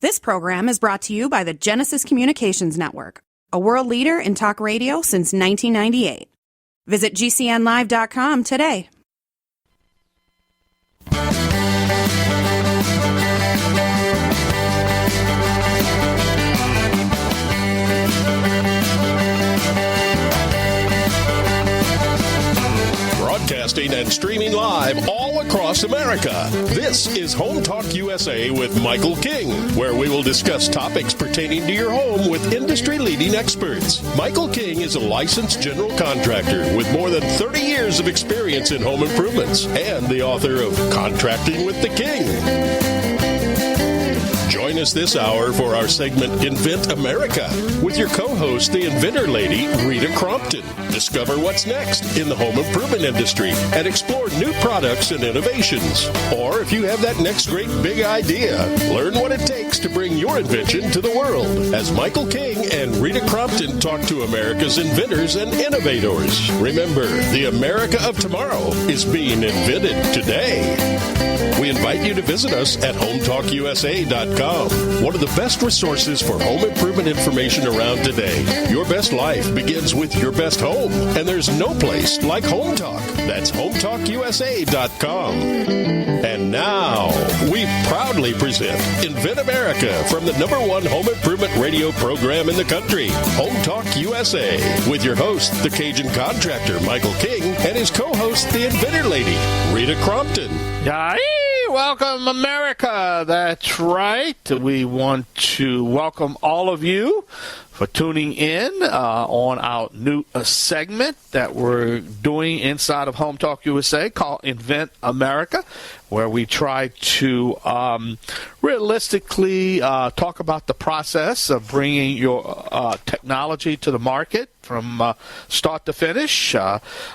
This program is brought to you by the Genesis Communications Network, a world leader in talk radio since 1998. Visit GCNlive.com today. Broadcasting and streaming live all across America. This is Home Talk USA with Michael King, where we will discuss topics pertaining to your home with industry-leading experts. Michael King is a licensed general contractor with more than 30 years of experience in home improvements and the author of Contracting with the King. Join us this hour for our segment Invent America with your co-host, the Inventor Lady, Rita Crompton. Discover what's next in the home improvement industry and explore new products and innovations. Or if you have that next great big idea, learn what it takes to bring your invention to the world as Michael King and Rita Crompton talk to America's inventors and innovators. Remember, the America of tomorrow is being invented today. We invite you to visit us at HomeTalkUSA.com, one of the best resources for home improvement information around today. Your best life begins with your best home, and there's no place like Home Talk. That's HomeTalkUSA.com. And now, we proudly present Invent America from the #1 home improvement radio program in the country, Home Talk USA, with your host, the Cajun contractor, Michael King, and his co-host, the Inventor Lady, Rita Crompton. Welcome, America. That's right. We want to welcome all of you for tuning in on our new segment that we're doing inside of Home Talk USA called Invent America, where we try to realistically talk about the process of bringing your technology to the market from start to finish,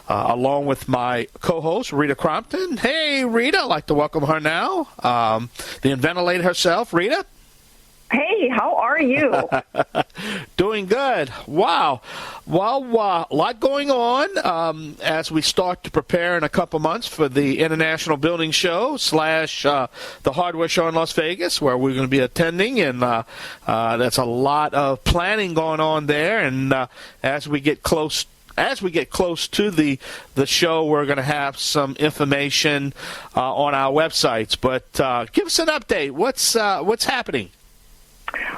along with my co-host, Rita Crompton. Hey, Rita, I'd like to welcome her now, the Inventor Lady herself. Rita? Hey, how are you? Doing good. Wow. Well, a lot going on as we start to prepare in a couple months for the International Building Show / the Hardware Show in Las Vegas, where we're going to be attending, and that's a lot of planning going on there. And as we get close to the show, we're going to have some information on our websites. But give us an update. What's happening?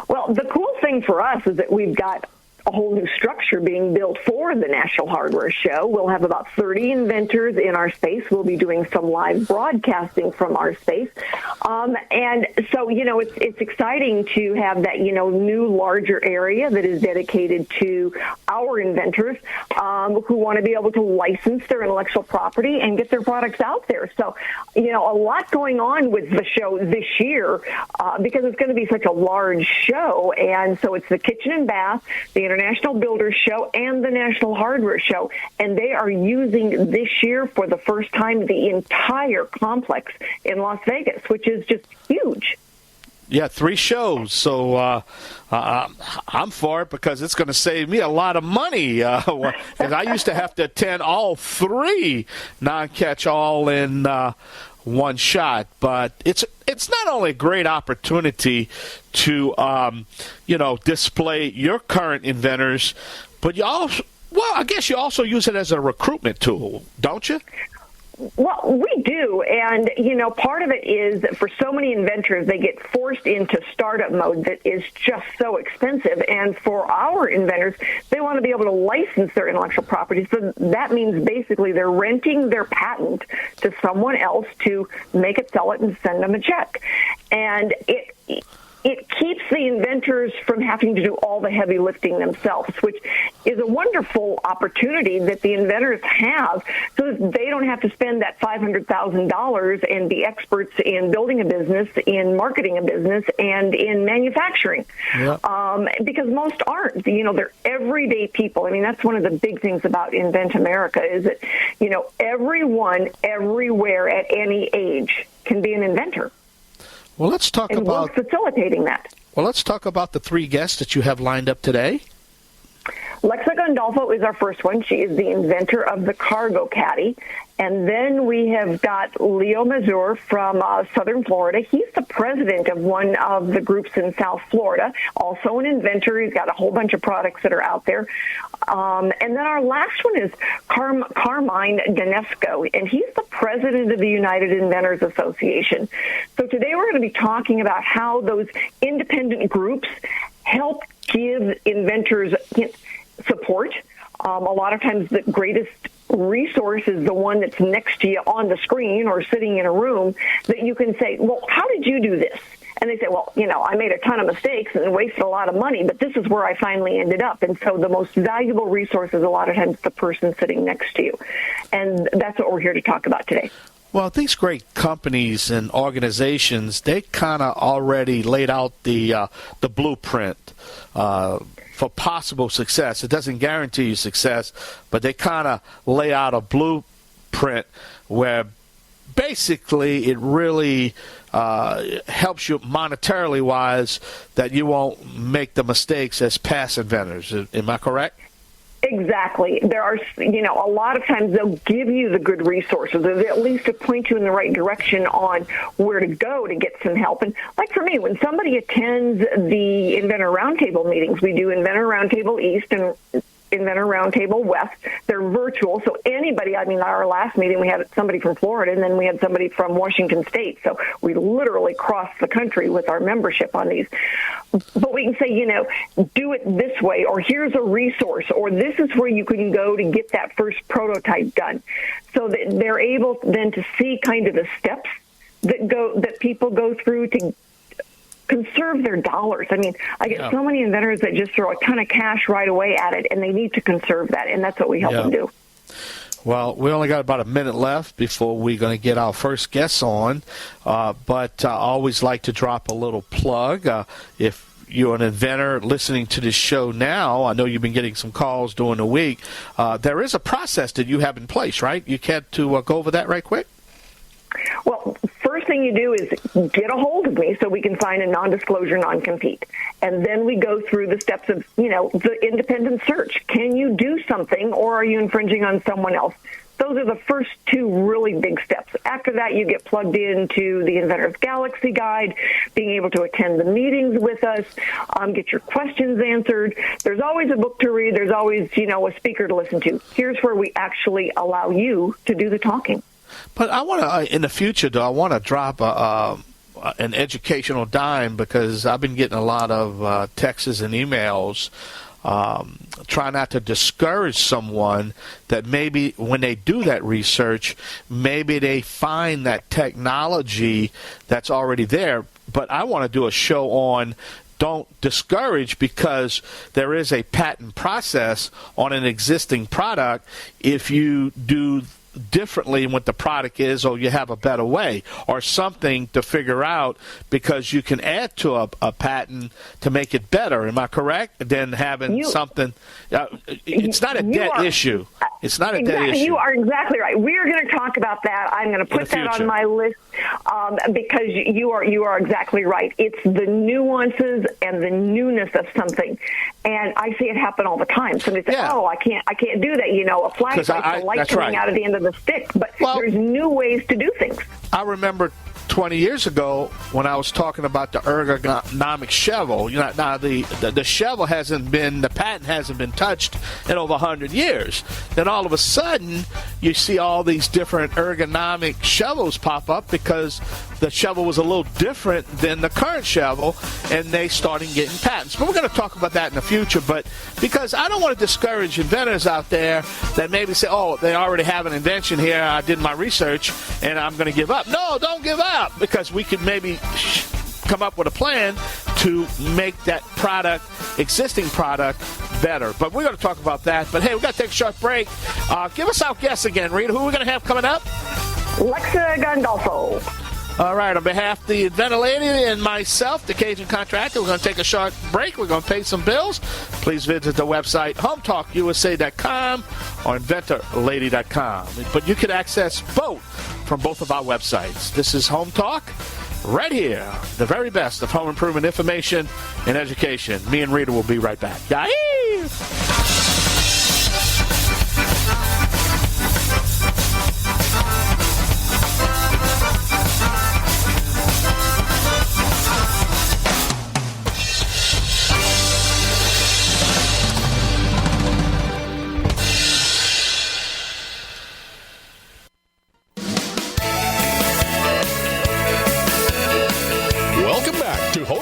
Well, the cool thing for us is that we've got a whole new structure being built for the National Hardware Show. We'll have about 30 inventors in our space. We'll be doing some live broadcasting from our space. And so, it's exciting to have that, new larger area that is dedicated to our inventors who want to be able to license their intellectual property and get their products out there. So, a lot going on with the show this year because it's going to be such a large show. And so it's the Kitchen and Bath, the International Builders Show, and the National Hardware Show, and they are using this year for the first time the entire complex in Las Vegas, which is just huge. Yeah, 3 shows. So I'm for it because it's going to save me a lot of money. Because I used to have to attend all 3 non-catch-all in one shot. But it's not only a great opportunity to display your current inventors, but I guess you also use it as a recruitment tool, don't you? Well, we do, and, part of it is that for so many inventors, they get forced into startup mode that is just so expensive, and for our inventors, they want to be able to license their intellectual property, so that means basically they're renting their patent to someone else to make it, sell it, and send them a check, and it keeps the inventors from having to do all the heavy lifting themselves, which is a wonderful opportunity that the inventors have so that they don't have to spend that $500,000 and be experts in building a business, in marketing a business, and in manufacturing. Yep. Because most aren't. They're everyday people. I mean, that's one of the big things about Invent America is that, everyone, everywhere, at any age can be an inventor. Well, let's talk about facilitating that. Well, let's talk about the 3 guests that you have lined up today. Lexa Gandolfo is our first one. She is the inventor of the Cargo Caddie. And then we have got Leo Mazur from Southern Florida. He's the president of one of the groups in South Florida, also an inventor. He's got a whole bunch of products that are out there. And then our last one is Carmine Denisco, and he's the president of the United Inventors Association. So today we're going to be talking about how those independent groups help give inventors support. A lot of times the greatest resource is the one that's next to you on the screen or sitting in a room that you can say, well, how did you do this? And they say, well, I made a ton of mistakes and wasted a lot of money, but this is where I finally ended up. And so the most valuable resource is a lot of times the person sitting next to you. And that's what we're here to talk about today. Well, these great companies and organizations, they kind of already laid out the blueprint for possible success. It doesn't guarantee you success, but they kind of lay out a blueprint where basically it really helps you monetarily wise that you won't make the mistakes as past inventors. Am I correct? Exactly. There are, a lot of times they'll give you the good resources, or at least to point you in the right direction on where to go to get some help. And like for me, when somebody attends the Inventor Roundtable meetings, we do Inventor Roundtable East and Inventor Roundtable West. They're virtual, so anybody, our last meeting we had somebody from Florida, and then we had somebody from Washington State, so we literally crossed the country with our membership on these. But we can say, do it this way, or here's a resource, or this is where you can go to get that first prototype done. So that they're able then to see kind of the steps that people go through to conserve their dollars. I get so many inventors that just throw a ton of cash right away at it, and they need to conserve that, and that's what we help them do. Well, we only got about a minute left before we're going to get our first guests on, but I always like to drop a little plug. If you're an inventor listening to this show now, I know you've been getting some calls during the week. There is a process that you have in place, right? You care to go over that right quick? Well, first thing you do is get a hold of me so we can sign a non-disclosure non-compete. And then we go through the steps of, the independent search. Can you do something, or are you infringing on someone else? Those are the first two really big steps. After that, you get plugged into the Inventor's Galaxy Guide, being able to attend the meetings with us, get your questions answered. There's always a book to read. There's always, a speaker to listen to. Here's where we actually allow you to do the talking. But I want to, in the future, though, I want to drop an educational dime, because I've been getting a lot of texts and emails try not to discourage someone that maybe when they do that research, maybe they find that technology that's already there. But I want to do a show on don't discourage, because there is a patent process on an existing product. If you do differently what the product is, or you have a better way or something to figure out, because you can add to a patent to make it better. Am I correct? Than having something. It's not a dead issue. It's not a dead issue. You are exactly right. We are going to talk about that. I'm going to put that on my list because you are exactly right. It's the nuances and the newness of something, and I see it happen all the time. Somebody says, "Oh, I can't do that." A flashlight, the light coming out at the end of the stick. But there's new ways to do things. I remember 20 years ago when I was talking about the ergonomic shovel. Now the shovel the patent hasn't been touched in over 100 years. Then all of a sudden you see all these different ergonomic shovels pop up because the shovel was a little different than the current shovel, and they started getting patents. But we're going to talk about that in the future. But because I don't want to discourage inventors out there that maybe say, "Oh, they already have an invention here. I did my research and I'm going to give up." No, don't give up, because we could maybe come up with a plan to make that existing product better. But we're going to talk about that. But hey, we've got to take a short break. Give us our guests again, Rita. Who are we going to have coming up? Lexa Gandolfo. All right, on behalf of the Inventor Lady and myself, the Cajun Contractor, we're going to take a short break. We're going to pay some bills. Please visit the website hometalkusa.com or inventorlady.com. But you can access both from both of our websites. This is Home Talk, right here, the very best of home improvement information and education. Me and Rita will be right back. Yahoo!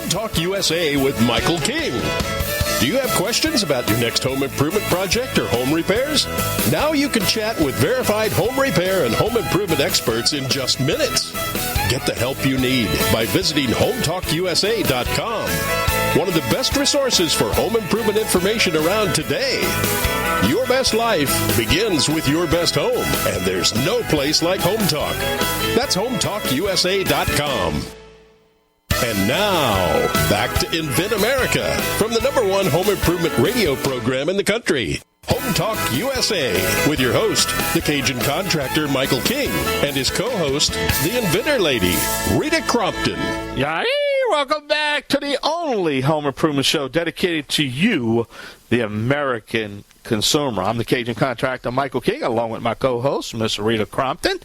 Home Talk USA with Michael King. Do you have questions about your next home improvement project or home repairs? Now you can chat with verified home repair and home improvement experts in just minutes. Get the help you need by visiting HomeTalkUSA.com. One of the best resources for home improvement information around today. Your best life begins with your best home, and there's no place like Home Talk. That's HomeTalkUSA.com. And now, back to Invent America from the #1 home improvement radio program in the country. Home Talk USA with your host, the Cajun contractor Michael King, and his co-host, the Inventor Lady, Rita Crompton. Yay! Welcome back to the only home improvement show dedicated to you, the American consumer. I'm the Cajun contractor Michael King, along with my co-host, Miss Rita Crompton.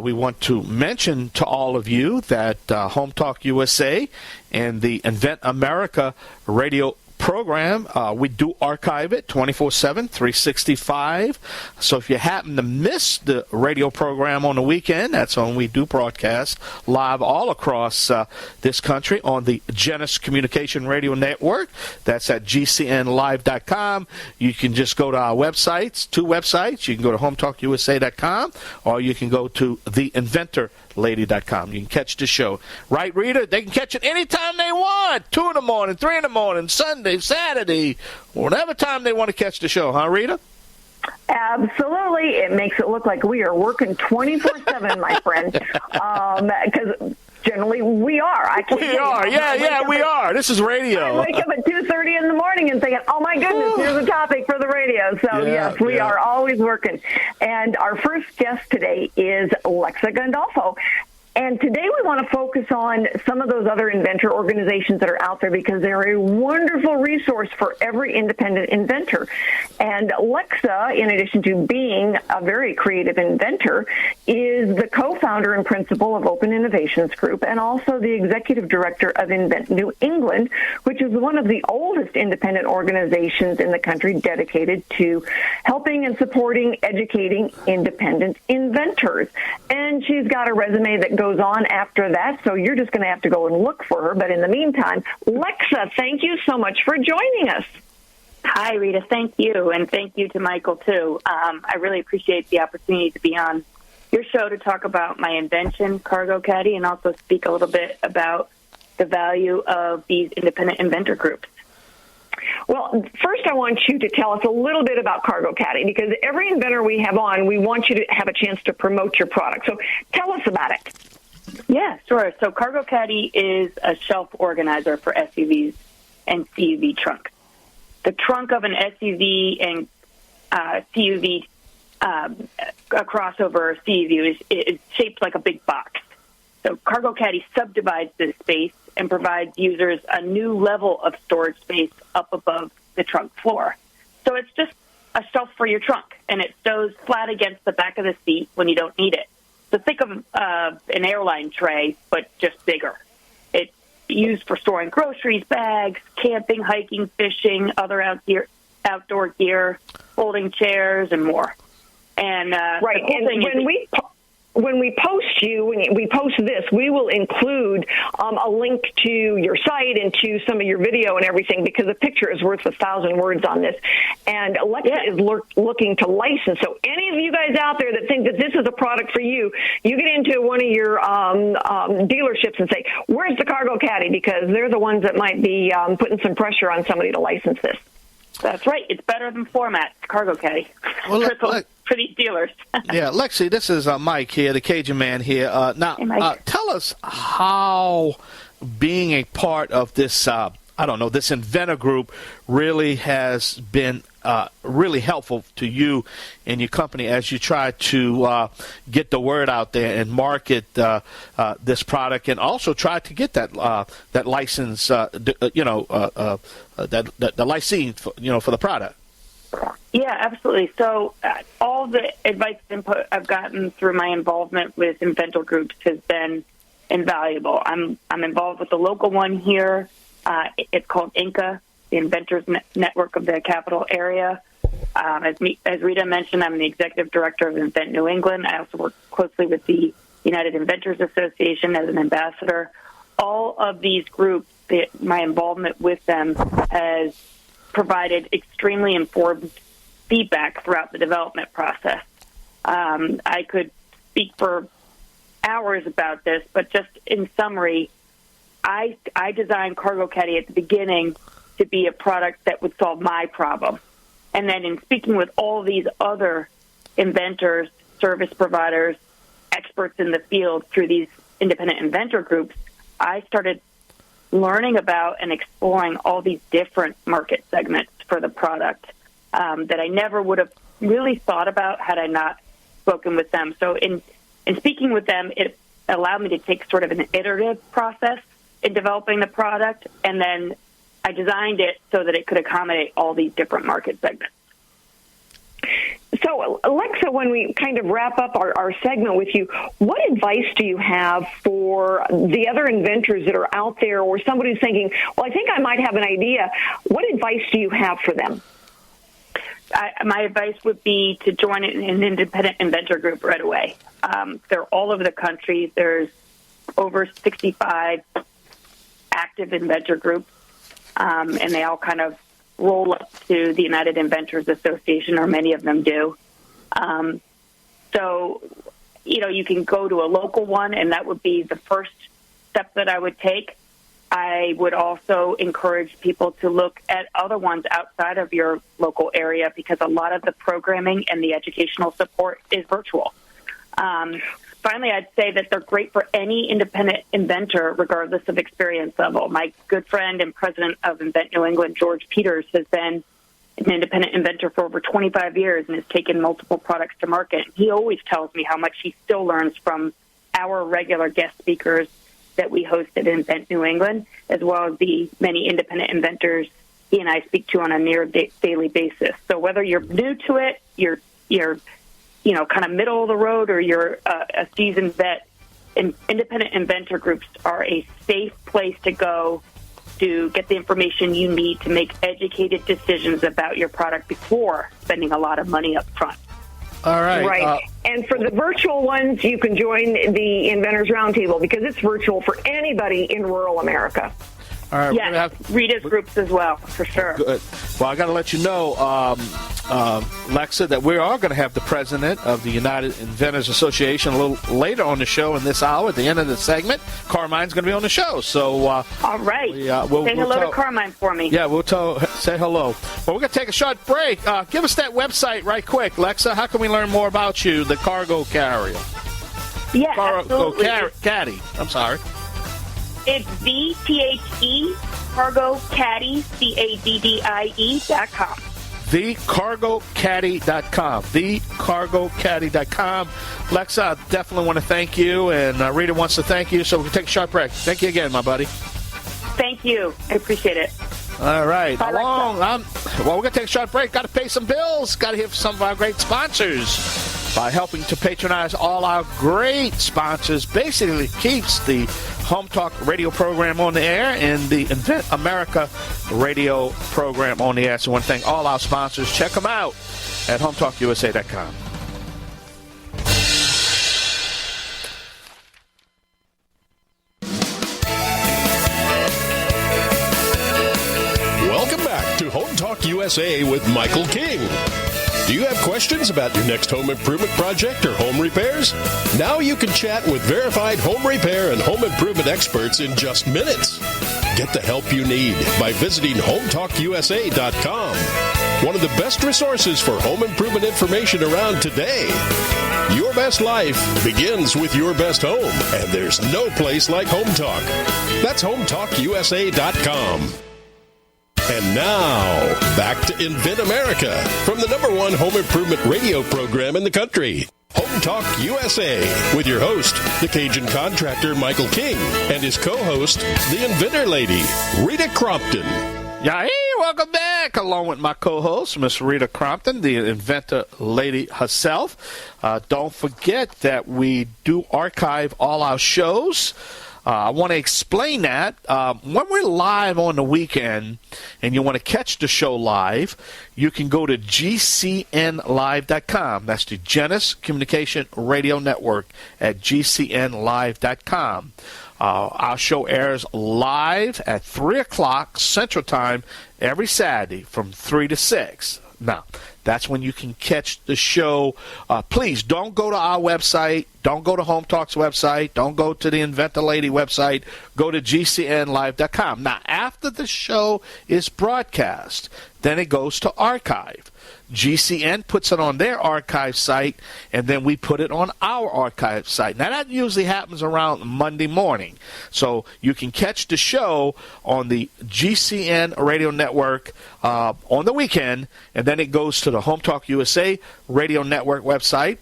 We want to mention to all of you that Home Talk USA and the Invent America radio program, we do archive it 24/7, 365. So if you happen to miss the radio program on the weekend, that's when we do broadcast live all across this country on the Genesis Communication Radio Network. That's at gcnlive.com. You can just go to our websites, 2 websites. You can go to hometalkusa.com, or you can go to theinventorlady.com. You can catch the show. Right, Rita? They can catch it anytime they want. 2 in the morning, 3 in the morning, Sunday, Saturday, whatever time they want to catch the show. Huh, Rita? Absolutely. It makes it look like we are working 24/7, my friend. Because generally we are. We are. This is radio. I wake up at 2:30 in the morning and thinking, oh, my goodness, here's a topic for the radio. So, yes, we are always working. And our first guest today is Lexa Gandolfo. And today we want to focus on some of those other inventor organizations that are out there because they're a wonderful resource for every independent inventor. And Lexa, in addition to being a very creative inventor, is the co-founder and principal of Open Innovations Group and also the executive director of Invent New England, which is one of the oldest independent organizations in the country dedicated to helping and supporting, educating independent inventors. And she's got a resume that goes on after that, so you're just going to have to go and look for her. But in the meantime, Lexa, thank you so much for joining us. Hi, Rita. Thank you, and thank you to Michael, too. I really appreciate the opportunity to be on your show to talk about my invention, Cargo Caddie, and also speak a little bit about the value of these independent inventor groups. Well, first I want you to tell us a little bit about Cargo Caddie, because every inventor we have on, we want you to have a chance to promote your product. So tell us about it. Yeah, sure. So Cargo Caddie is a shelf organizer for SUVs and CUV trunks. The trunk of an SUV and CUV, a crossover CUV, is shaped like a big box. So Cargo Caddie subdivides this space and provides users a new level of storage space up above the trunk floor. So it's just a shelf for your trunk, and it stows flat against the back of the seat when you don't need it. So think of an airline tray, but just bigger. It's used for storing groceries, bags, camping, hiking, fishing, other outdoor gear, folding chairs, and more. And right, and when we post this, we will include a link to your site and to some of your video and everything, because a picture is worth 1,000 words on this. And Lexa is looking to license. So any of you guys out there that think that this is a product for you, you get into one of your dealerships and say, where's the Cargo Caddie? Because they're the ones that might be putting some pressure on somebody to license this. That's right. It's better than Format, Cargo Caddie. Well, for these dealers. Yeah, Lexi, this is Mike here, the Cajun man here. Now, hey, tell us how being a part of this, this inventor group really has been really helpful to you and your company as you try to get the word out there and market this product, and also try to get that license, the licensing, for the product. Yeah, absolutely. So all the advice and input I've gotten through my involvement with Inventor Groups has been invaluable. I'm involved with the local one here. It's called INCA, the Inventors Network of the capital area. As Rita mentioned, I'm the executive director of Invent New England. I also work closely with the United Inventors Association as an ambassador. all of these groups, my involvement with them has provided extremely informed feedback throughout the development process. I could speak for hours about this, but just in summary, I designed Cargo Caddie at the beginning to be a product that would solve my problem. And then in speaking with all these other inventors, service providers, experts in the field through these independent inventor groups, I started learning about and exploring all these different market segments for the product that I never would have really thought about had I not spoken with them. So in speaking with them, it allowed me to take sort of an iterative process in developing the product, and then I designed it so that it could accommodate all these different market segments. So, Lexa, when we kind of wrap up our segment with you, what advice do you have for the other inventors that are out there, or somebody who's thinking, well, I think I might have an idea? What advice do you have for them? My advice would be to join an independent inventor group right away. They're all over the country. There's over 65 active inventor groups, and they all kind of roll up to the United Inventors Association, or many of them do. So, you can go to a local one, and that would be the first step that I would take. I would also encourage people to look at other ones outside of your local area, because a lot of the programming and the educational support is virtual. Finally, I'd say that they're great for any independent inventor, regardless of experience level. My good friend and president of Invent New England, George Peters, has been an independent inventor for over 25 years and has taken multiple products to market. He always tells me how much he still learns from our regular guest speakers that we host at Invent New England, as well as the many independent inventors he and I speak to on a near daily basis. So whether you're new to it, you're kind of middle of the road, or you're a seasoned vet, independent inventor groups are a safe place to go to get the information you need to make educated decisions about your product before spending a lot of money up front. All right. Right. And for the virtual ones, you can join the Inventors Roundtable, because it's virtual for anybody in rural America. All right. Yes, Rita's groups as well, for sure. Good. Well, I got to let you know, Lexa, that we are going to have the president of the United Inventors Association a little later on the show in this hour. At the end of the segment, Carmine's going to be on the show. So, all right. We'll say hello to Carmine for me. Yeah, say hello. Well, we're going to take a short break. Give us that website right quick, Lexa. How can we learn more about you, the Cargo Carrier? Yeah, Cargo absolutely. Caddie. I'm sorry. It's VTHE Cargo Caddie, CADDIE.com. TheCargoCaddie.com. TheCargoCaddie.com. Lexa, I definitely want to thank you, and Rita wants to thank you, so we can take a short break. Thank you again, my buddy. Thank you. I appreciate it. All right. Bye, well, we're going to take a short break. Got to pay some bills. Got to hear from some of our great sponsors. By helping to patronize all our great sponsors, basically keeps the Home Talk radio program on the air and the Invent America radio program on the air. So I want to thank all our sponsors. Check them out at HomeTalkUSA.com. Welcome back to Home Talk USA with Michael King. Do you have questions about your next home improvement project or home repairs? Now you can chat with verified home repair and home improvement experts in just minutes. Get the help you need by visiting HomeTalkUSA.com. One of the best resources for home improvement information around today. Your best life begins with your best home, and there's no place like Home Talk. That's HomeTalkUSA.com. And now, back to Invent America from the #1 home improvement radio program in the country, Home Talk USA, with your host, the Cajun contractor Michael King, and his co-host, the Inventor Lady, Rita Crompton. Yeah, hey, welcome back, along with my co-host, Miss Rita Crompton, the Inventor Lady herself. Don't forget that we do archive all our shows. I want to explain that. When we're live on the weekend and you want to catch the show live, you can go to GCNlive.com. That's the Genesis Communication Radio Network at GCNlive.com. Our show airs live at 3 o'clock Central Time every Saturday from 3 to 6. Now, that's when you can catch the show. Please don't go to our website. Don't go to Home Talk's website. Don't go to the Inventor Lady website. Go to gcnlive.com. Now, after the show is broadcast, then it goes to archive. GCN puts it on their archive site, and then we put it on our archive site. Now, that usually happens around Monday morning. So you can catch the show on the GCN radio network on the weekend, and then it goes to the Home Talk USA radio network website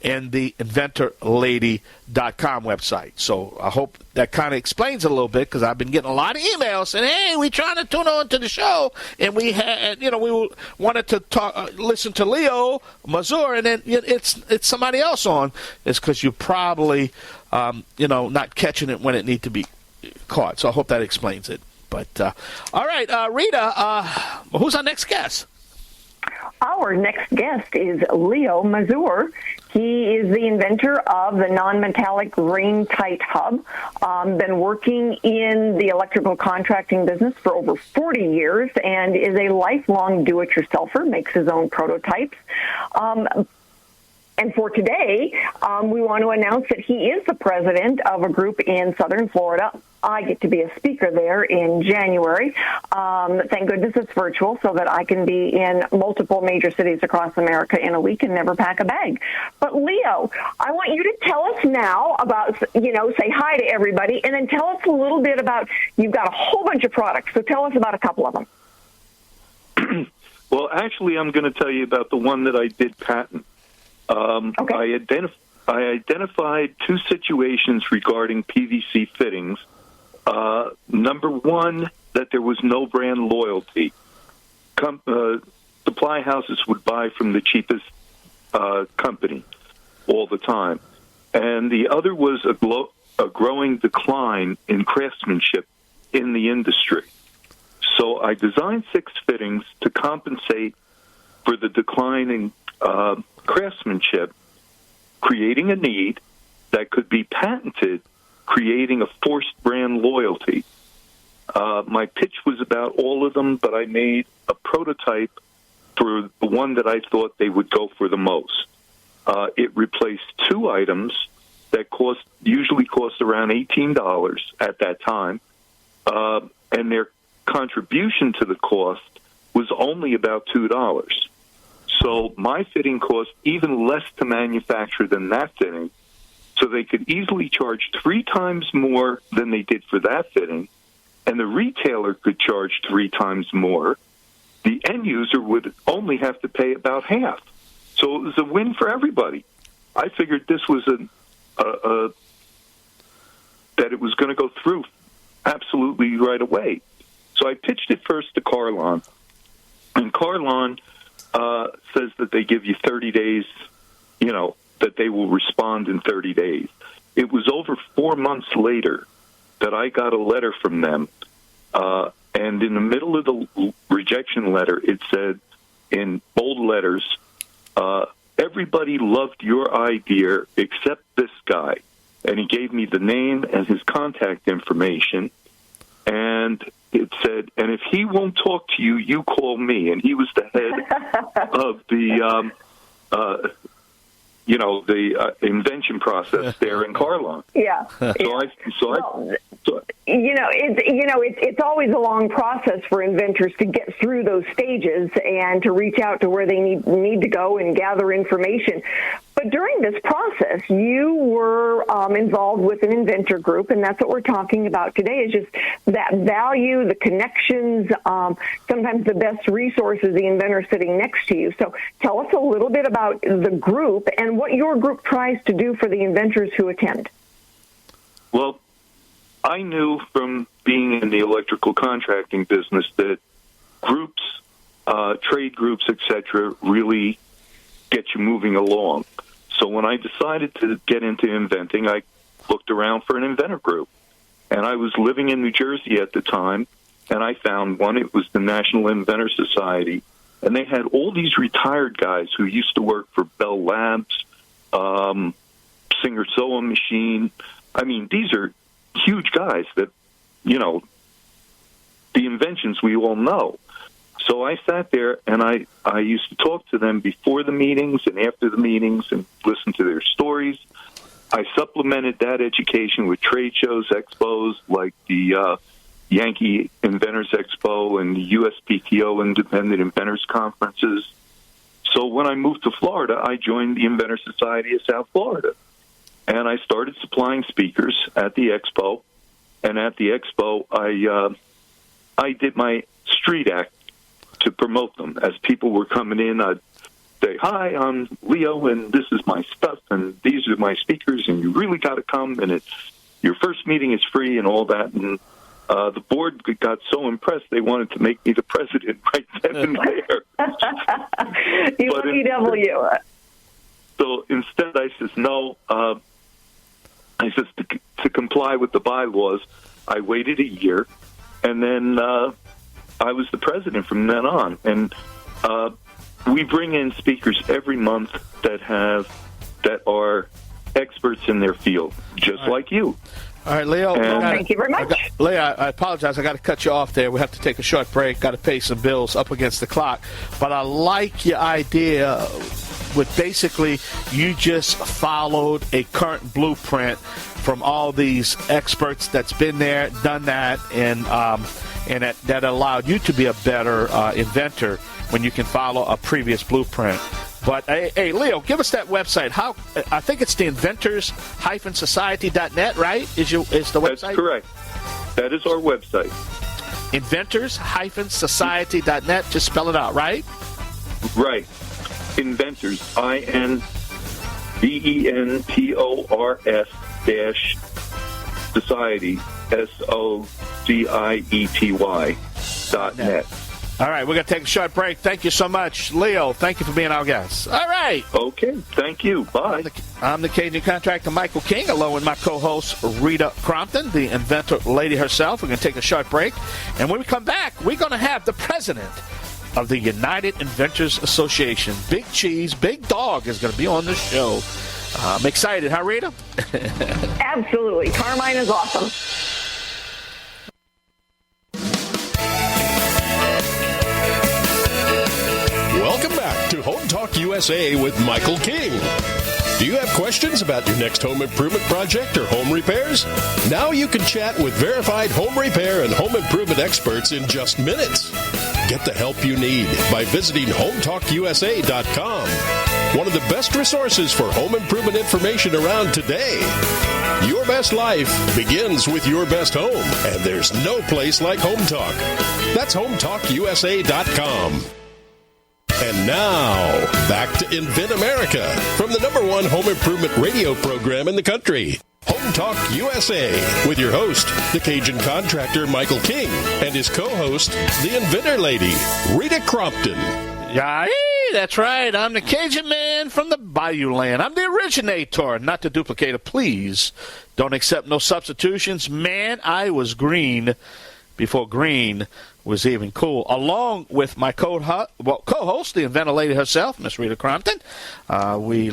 and the InventorLady.com website. So I hope that kind of explains it a little bit, because I've been getting a lot of emails saying, "Hey, we're trying to tune on to the show, and we had, we wanted to listen to Leo Mazur, and then it's somebody else on." It's because you're probably not catching it when it needs to be caught. So I hope that explains it. But all right, Rita, who's our next guest? Our next guest is Leo Mazur. He is the inventor of the Nonmetallic Raintight Hub. Been working in the electrical contracting business for over 40 years and is a lifelong do-it-yourselfer, makes his own prototypes. And for today, we want to announce that he is the president of a group in Southern Florida. I get to be a speaker there in January. Thank goodness it's virtual so that I can be in multiple major cities across America in a week and never pack a bag. But Leo, I want you to tell us now about, say hi to everybody, and then tell us a little bit about, you've got a whole bunch of products, so tell us about a couple of them. Well, actually, I'm going to tell you about the one that I did patent. Okay. I identified two situations regarding PVC fittings. Number one, that there was no brand loyalty. Supply houses would buy from the cheapest company all the time. And the other was a growing decline in craftsmanship in the industry. So I designed 6 fittings to compensate for the declining craftsmanship, creating a need that could be patented, creating a forced brand loyalty. My pitch was about all of them, but I made a prototype for the one that I thought they would go for the most. It replaced 2 items that usually cost around $18 at that time, and their contribution to the cost was only about $2. So my fitting cost even less to manufacture than that fitting, so they could easily charge 3 times more than they did for that fitting, and the retailer could charge 3 times more. The end user would only have to pay about half. So it was a win for everybody. I figured this was that it was going to go through absolutely right away. So I pitched it first to Carlon, and Carlon says that they give you 30 days, that they will respond in 30 days. It was over 4 months later that I got a letter from them, and in the middle of the rejection letter, it said in bold letters, everybody loved your idea except this guy. And he gave me the name and his contact information, and it said, and if he won't talk to you, you call me. And he was the head of the, the invention process there in Carlon. Yeah. It's always a long process for inventors to get through those stages and to reach out to where they need to go and gather information. But during this process, you were involved with an inventor group, and that's what we're talking about today, is just that value, the connections, sometimes the best resources, the inventor sitting next to you. So tell us a little bit about the group and what your group tries to do for the inventors who attend. Well, I knew from being in the electrical contracting business that groups, trade groups, etc., really get you moving along. So when I decided to get into inventing, I looked around for an inventor group. And I was living in New Jersey at the time, and I found one. It was the National Inventors Association. And they had all these retired guys who used to work for Bell Labs, Singer Sewing Machine. I mean, these are huge guys that, the inventions we all know. So I sat there and I used to talk to them before the meetings and after the meetings and listen to their stories. I supplemented that education with trade shows, expos like the Yankee Inventors Expo and the USPTO Independent Inventors Conferences. So when I moved to Florida, I joined the Inventor Society of South Florida. And I started supplying speakers at the expo. And at the expo, I did my street act to promote them. As people were coming in, I'd say, "Hi, I'm Leo, and this is my stuff, and these are my speakers, and you really got to come, and your first meeting is free," and all that. And the board got so impressed they wanted to make me the president right then and there. UW. So instead, I says no. I says to comply with the bylaws. I waited a year, and then I was the president from then on. And we bring in speakers every month that are experts in their field, just like you. All right, Leo. Thank you very much. Leo, I apologize. I got to cut you off there. We have to take a short break. Got to pay some bills up against the clock. But I like your idea with basically you just followed a current blueprint from all these experts that's been there, done that, and that allowed you to be a better inventor when you can follow a previous blueprint. But, hey, Leo, give us that website. I think it's the inventors-society.net, right, is the website? That's correct. That is our website. Inventors-society.net. Just spell it out, right? Right. Inventors, INVENTORS-society, SOCIETY.net. All right, we're going to take a short break. Thank you so much, Leo. Thank you for being our guest. All right. Okay, thank you. Bye. I'm the Cajun contractor, Michael King, along with my co-host, Rita Crompton, the Inventor Lady herself. We're going to take a short break. And when we come back, we're going to have the president of the United Inventors Association, Big Cheese, Big Dog, is going to be on the show. I'm excited. Huh, Rita? Absolutely. Carmine is awesome. Welcome back to Home Talk USA with Michael King. Do you have questions about your next home improvement project or home repairs? Now you can chat with verified home repair and home improvement experts in just minutes. Get the help you need by visiting HomeTalkUSA.com. One of the best resources for home improvement information around today. Your best life begins with your best home, and there's no place like Home Talk. That's HomeTalkUSA.com. And now, back to Invent America from the #1 home improvement radio program in the country. Home Talk USA with your host, the Cajun contractor Michael King, and his co-host, the Inventor Lady, Rita Crompton. Yeah, that's right. I'm the Cajun man from the Bayou Land. I'm the originator, not the duplicator. Please don't accept no substitutions. Man, I was green before green was even cool, along with my co-host, the Inventor Lady herself, Miss Rita Crompton. We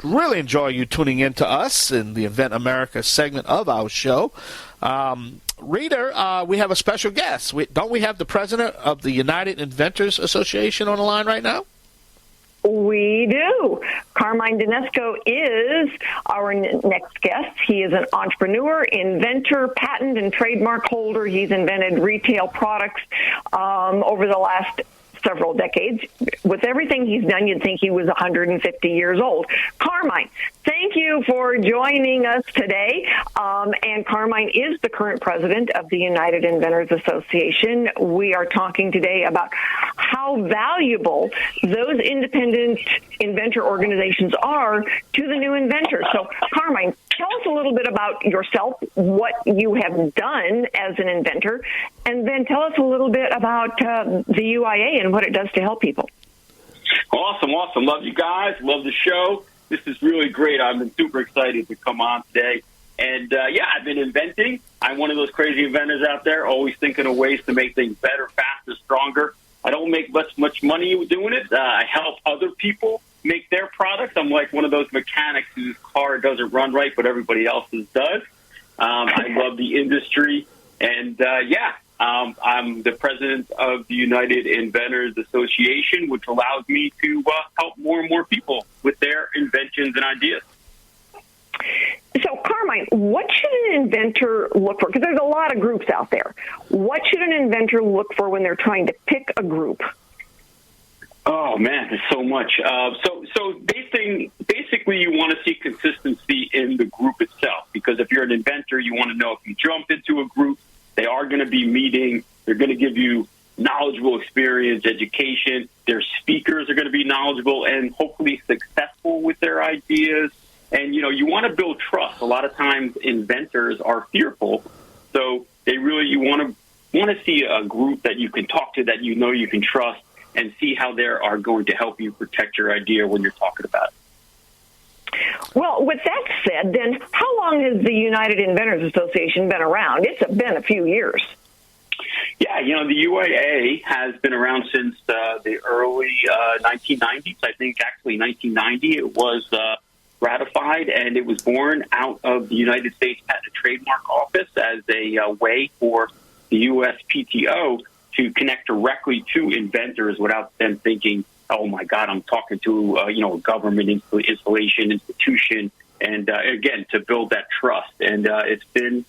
really enjoy you tuning in to us in the Invent America segment of our show. Rita, we have a special guest. Don't we have the president of the United Inventors Association on the line right now? We do. Carmine Denisco is our next guest. He is an entrepreneur, inventor, patent, and trademark holder. He's invented retail products over the last several decades. With everything he's done, you'd think he was 150 years old. Carmine, thank you for joining us today. And Carmine is the current president of the United Inventors Association. We are talking today about how valuable those independent inventor organizations are to the new inventors. So, Carmine, tell us a little bit about yourself, what you have done as an inventor, and then tell us a little bit about the UIA and what it does to help people. Awesome. Love you guys. Love the show. This is really great. I've been super excited to come on today. And, I've been inventing. I'm one of those crazy inventors out there, always thinking of ways to make things better, faster, stronger. I don't make much money doing it. I help other people make their products. I'm like one of those mechanics whose car doesn't run right, but everybody else's does. I love the industry. And, I'm the president of the United Inventors Association, which allows me to help more and more people with their inventions and ideas. So, Carmine, what should an inventor look for? Because there's a lot of groups out there. What should an inventor look for when they're trying to pick a group? Oh, man, there's so much. So basically, you want to see consistency in the group itself, because if you're an inventor, you want to know if you jump into a group, they are going to be meeting. They're going to give you knowledgeable experience, education. Their speakers are going to be knowledgeable and hopefully successful with their ideas. And, you want to build trust. A lot of times inventors are fearful. So you want to see a group that you can talk to, that you can trust, and see how they are going to help you protect your idea when you're talking about it. Well, with that said, then how long has the United Inventors Association been around? It's been a few years. Yeah, the UIA has been around since the early 1990s. I think actually 1990 it was ratified, and it was born out of the United States Patent and Trademark Office as a way for the USPTO to connect directly to inventors without them thinking, oh my God, I'm talking to a government institution, and again, to build that trust. And it's been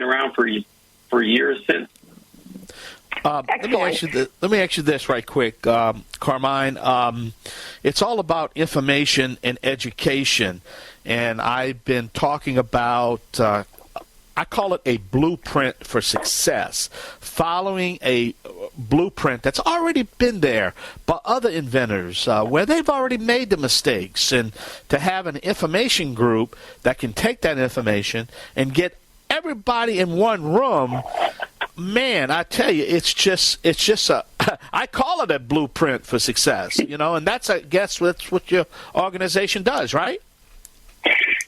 around for years since. Let me ask you this right quick, Carmine. It's all about information and education, and I've been talking about I call it a blueprint for success, following a blueprint that's already been there by other inventors where they've already made the mistakes, and to have an information group that can take that information and get everybody in one room. Man, I tell you, it's just I call it a blueprint for success, and that's, I guess, that's what your organization does, right?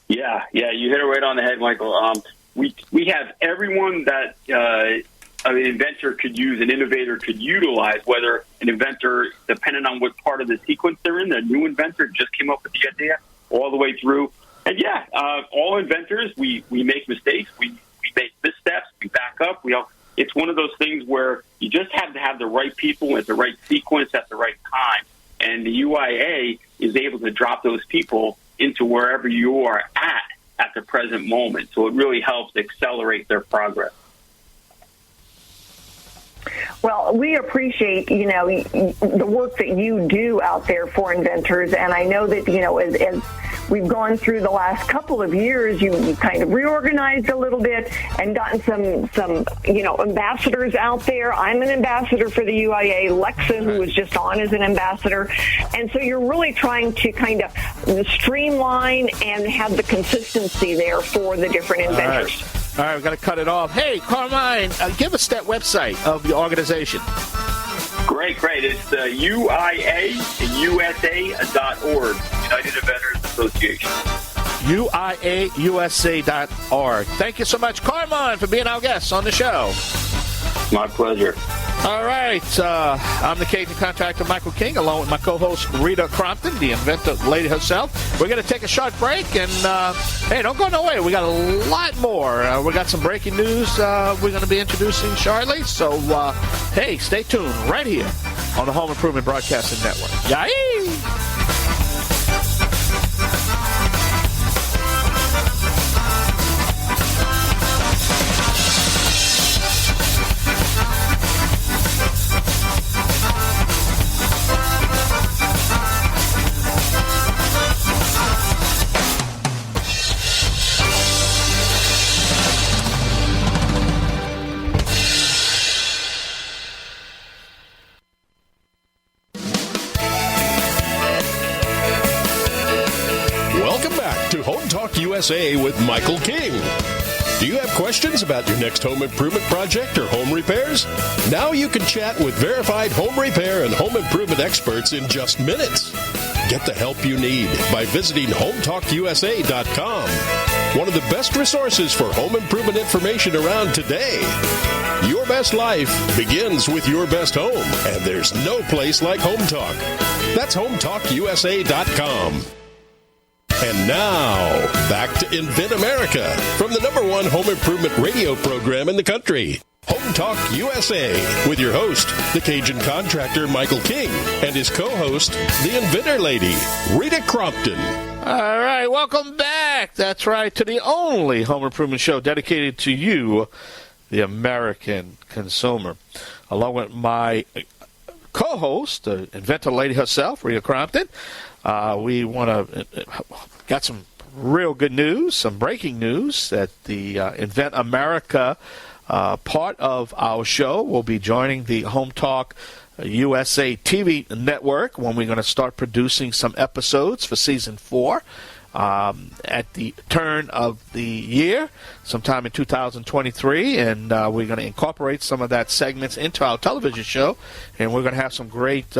Yeah, you hit it right on the head, Michael. We have everyone that an inventor could use, an innovator could utilize, whether an inventor, depending on what part of the sequence they're in, a new inventor just came up with the idea, all the way through. And all inventors, we make mistakes, we make missteps, we back up. It's one of those things where you just have to have the right people at the right sequence at the right time. And the UIA is able to drop those people into wherever you are at the present moment. So it really helps accelerate their progress. Well, we appreciate, the work that you do out there for inventors. And I know that, as we've gone through the last couple of years, you kind of reorganized a little bit and gotten some ambassadors out there. I'm an ambassador for the UIA. Lexa, who was just on, is an ambassador. And so you're really trying to kind of streamline and have the consistency there for the different inventors. All right, we've got to cut it off. Hey, Carmine, give us that website of your organization. Great. It's UIAUSA.org, United Inventors Association. UIAUSA.org. Thank you so much, Carmine, for being our guest on the show. My pleasure. All right. I'm the Cajun contractor, Michael King, along with my co-host, Rita Crompton, the Inventor Lady herself. We're going to take a short break, and, hey, don't go nowhere. We got a lot more. We got some breaking news we're going to be introducing shortly. So, hey, stay tuned right here on the Home Improvement Broadcasting Network. Yay! USA with Michael King. Do you have questions about your next home improvement project or home repairs? Now you can chat with verified home repair and home improvement experts in just minutes. Get the help you need by visiting HomeTalkUSA.com. One of the best resources for home improvement information around today. Your best life begins with your best home, and there's no place like Home Talk. That's HomeTalkUSA.com. And now, back to Invent America from the #1 home improvement radio program in the country. Home Talk USA with your host, the Cajun contractor Michael King, and his co-host, the Inventor Lady, Rita Crompton. All right, welcome back. That's right, to the only home improvement show dedicated to you, the American consumer. Along with my co-host, the Inventor Lady herself, Rita Crompton, we got some real good news, some breaking news that the Invent America part of our show will be joining the Home Talk USA TV network when we're going to start producing some episodes for season 4 at the turn of the year, sometime in 2023, and we're going to incorporate some of that segments into our television show, and we're going to have some great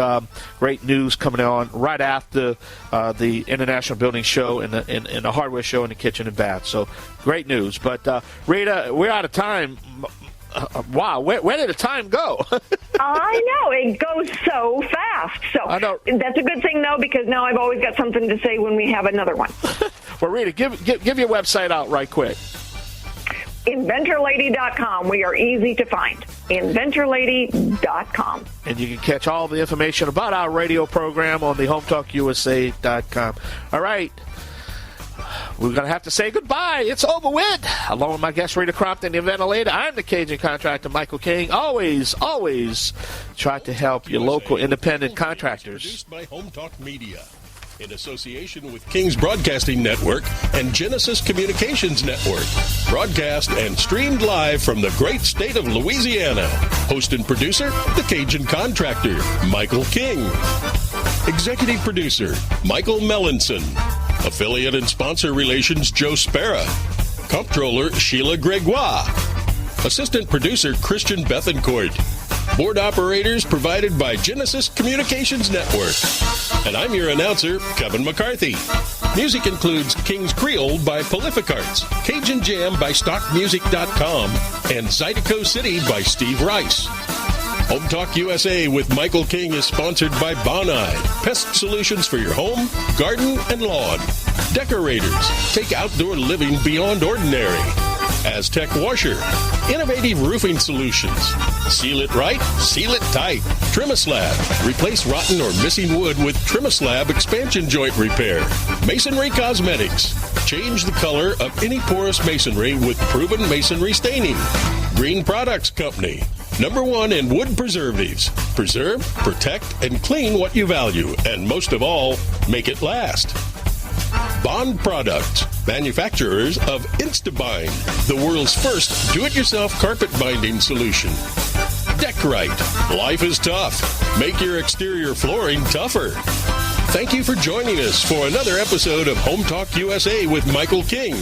news coming on right after the International Building Show and the Hardware Show in the Kitchen and Bath. So great news. But Rita, we're out of time. Wow, where did the time go? I know, it goes so fast. So I know. That's a good thing, though, because now I've always got something to say when we have another one. Well, Rita, give your website out right quick. InventorLady.com. We are easy to find. InventorLady.com. And you can catch all the information about our radio program on the HomeTalkUSA.com. All right. We're going to have to say goodbye. It's over with. Along with my guest, Rita Crompton, the Inventor Lady, I'm the Cajun contractor, Michael King. Always try to help your local independent contractors. Produced by Home Talk Media in association with King's Broadcasting Network and Genesis Communications Network. Broadcast and streamed live from the great state of Louisiana. Host and producer, the Cajun contractor, Michael King. Executive producer, Michael Mellinson. Affiliate and sponsor relations, Joe Spera. Comptroller, Sheila Gregoire. Assistant producer, Christian Bethencourt. Board operators provided by Genesis Communications Network. And I'm your announcer, Kevin McCarthy. Music includes King's Creole by Prolific Arts, Cajun Jam by StockMusic.com, and Zydeco City by Steve Rice. Home Talk USA with Michael King is sponsored by Bonide, pest solutions for your home, garden, and lawn. Decorators, take outdoor living beyond ordinary. Aztec Washer, innovative roofing solutions. Seal it right, seal it tight. Trimislab, replace rotten or missing wood with Trimislab expansion joint repair. Masonry Cosmetics, change the color of any porous masonry with proven masonry staining. Green Products Company, #1 in wood preservatives. Preserve, protect, and clean what you value, and most of all, make it last. Bond Products, manufacturers of Instabind, the world's first do-it-yourself carpet binding solution. Deckrite, life is tough. Make your exterior flooring tougher. Thank you for joining us for another episode of Home Talk USA with Michael King.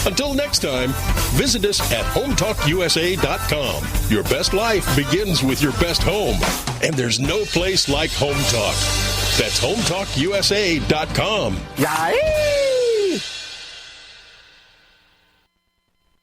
Until next time, visit us at HomeTalkUSA.com. Your best life begins with your best home, and there's no place like Home Talk. That's HomeTalkUSA.com. Yay!